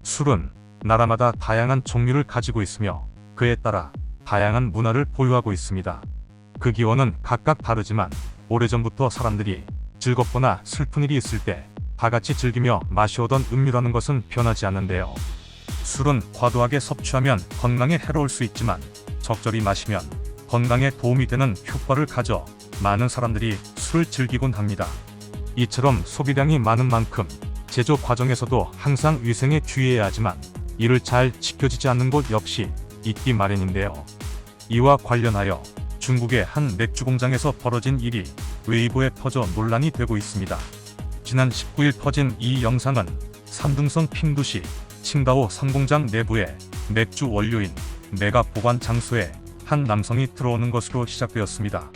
술은 나라마다 다양한 종류를 가지고 있으며 그에 따라 다양한 문화를 보유하고 있습니다. 그 기원은 각각 다르지만 오래전부터 사람들이 즐겁거나 슬픈 일이 있을 때 다같이 즐기며 마셔오던 음료라는 것은 변하지 않는데요. 술은 과도하게 섭취하면 건강에 해로울 수 있지만 적절히 마시면 건강에 도움이 되는 효과를 가져 많은 사람들이 술을 즐기곤 합니다. 이처럼 소비량이 많은 만큼 제조 과정에서도 항상 위생에 주의해야 하지만 이를 잘 지켜지지 않는 곳 역시 있기 마련인데요. 이와 관련하여 중국의 한 맥주 공장에서 벌어진 일이 웨이보에 퍼져 논란이 되고 있습니다. 지난 19일 퍼진 이 영상은 산둥성 핑두시 칭다오 상공장 내부의 맥주 원료인 메가 보관 장소에 한 남성이 들어오는 것으로 시작되었습니다.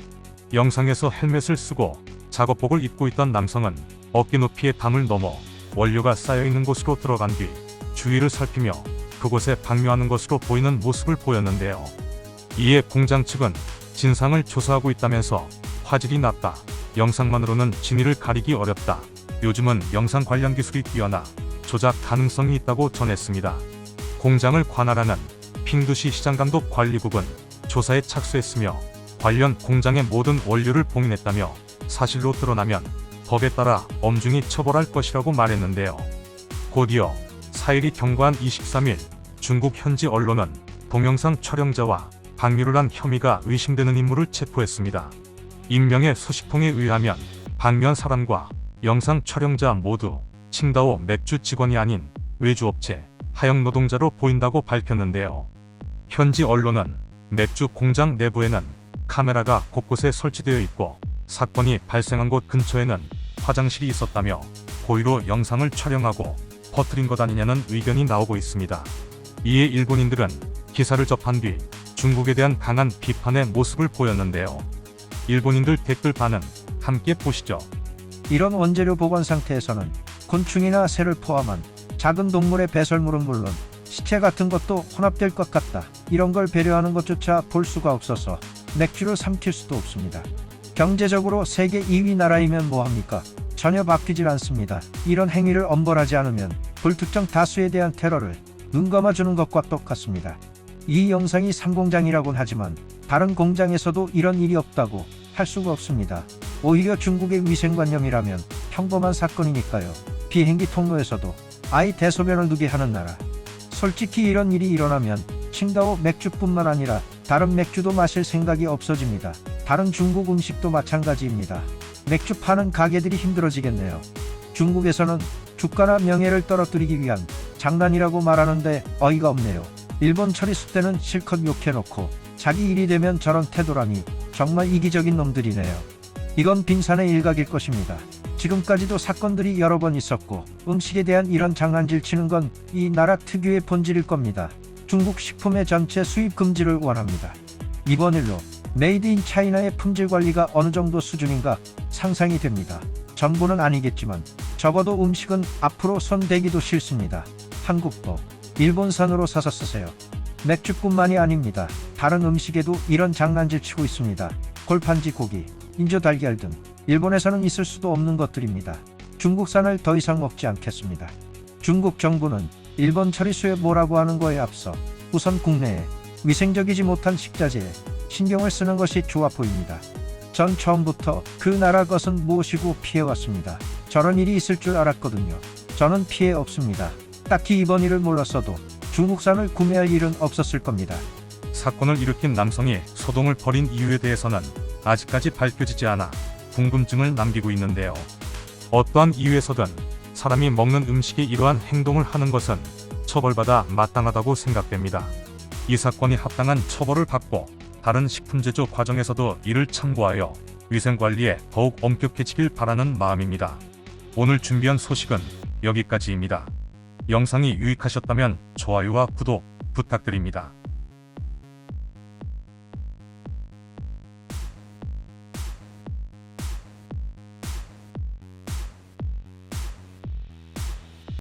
영상에서 헬멧을 쓰고 작업복을 입고 있던 남성은 어깨 높이의 담을 넘어 원료가 쌓여있는 곳으로 들어간 뒤 주위를 살피며 그곳에 방류하는 것으로 보이는 모습을 보였는데요. 이에 공장 측은 진상을 조사하고 있다면서 화질이 낮다, 영상만으로는 진위를 가리기 어렵다, 요즘은 영상 관련 기술이 뛰어나 조작 가능성이 있다고 전했습니다. 공장을 관할하는 핑두시 시장감독 관리국은 조사에 착수했으며 관련 공장의 모든 원료를 봉인했다며 사실로 드러나면 법에 따라 엄중히 처벌할 것이라고 말했는데요. 곧이어 사일이 경과한 23일 중국 현지 언론은 동영상 촬영자와 방류를 한 혐의가 의심되는 인물을 체포했습니다. 익명의 소식통에 의하면 방류한 사람과 영상 촬영자 모두 칭다오 맥주 직원이 아닌 외주업체 하역 노동자로 보인다고 밝혔는데요. 현지 언론은 맥주 공장 내부에는 카메라가 곳곳에 설치되어 있고 사건이 발생한 곳 근처에는 화장실이 있었다며 고의로 영상을 촬영하고 퍼뜨린 것 아니냐는 의견이 나오고 있습니다. 이에 일본인들은 기사를 접한 뒤 중국에 대한 강한 비판의 모습을 보였는데요. 일본인들 댓글 반응 함께 보시죠. 이런 원재료 보관 상태에서는 곤충이나 새를 포함한 작은 동물의 배설물은 물론 시체 같은 것도 혼합될 것 같다. 이런 걸 배려하는 것조차 볼 수가 없어서 맥주를 삼킬 수도 없습니다. 경제적으로 세계 2위 나라이면 뭐합니까? 전혀 바뀌질 않습니다. 이런 행위를 엄벌하지 않으면 불특정 다수에 대한 테러를 눈감아주는 것과 똑같습니다. 이 영상이 상공장이라곤 하지만 다른 공장에서도 이런 일이 없다고 할 수가 없습니다. 오히려 중국의 위생관념이라면 평범한 사건이니까요. 비행기 통로에서도 아이 대소변을 누게 하는 나라. 솔직히 이런 일이 일어나면 칭다오 맥주뿐만 아니라 다른 맥주도 마실 생각이 없어집니다. 다른 중국 음식도 마찬가지입니다. 맥주 파는 가게들이 힘들어지겠네요. 중국에서는 주가나 명예를 떨어뜨리기 위한 장난이라고 말하는데 어이가 없네요. 일본 처리수 때는 실컷 욕해놓고 자기 일이 되면 저런 태도라니 정말 이기적인 놈들이네요. 이건 빙산의 일각일 것입니다. 지금까지도 사건들이 여러 번 있었고 음식에 대한 이런 장난질 치는 건 이 나라 특유의 본질일 겁니다. 중국 식품의 전체 수입 금지를 원합니다. 이번 일로 메이드 인 차이나의 품질 관리가 어느 정도 수준인가 상상이 됩니다. 전부는 아니겠지만 적어도 음식은 앞으로 손 대기도 싫습니다. 한국도 일본산으로 사서 쓰세요. 맥주뿐만이 아닙니다. 다른 음식에도 이런 장난질 치고 있습니다. 골판지 고기, 인조 달걀 등 일본에서는 있을 수도 없는 것들입니다. 중국산을 더 이상 먹지 않겠습니다. 중국 정부는 일본 처리수에 뭐라고 하는 거에 앞서 우선 국내에 위생적이지 못한 식자재에 신경을 쓰는 것이 좋아 보입니다. 전 처음부터 그 나라 것은 무엇이고 피해왔습니다. 저런 일이 있을 줄 알았거든요. 저는 피해 없습니다. 딱히 이번 일을 몰랐어도 중국산을 구매할 일은 없었을 겁니다. 사건을 일으킨 남성이 소동을 벌인 이유에 대해서는 아직까지 밝혀지지 않아 궁금증을 남기고 있는데요. 어떠한 이유에서든 사람이 먹는 음식이 이러한 행동을 하는 것은 처벌받아 마땅하다고 생각됩니다. 이 사건이 합당한 처벌을 받고 다른 식품 제조 과정에서도 이를 참고하여 위생관리에 더욱 엄격해지길 바라는 마음입니다. 오늘 준비한 소식은 여기까지입니다. 영상이 유익하셨다면 좋아요와 구독 부탁드립니다.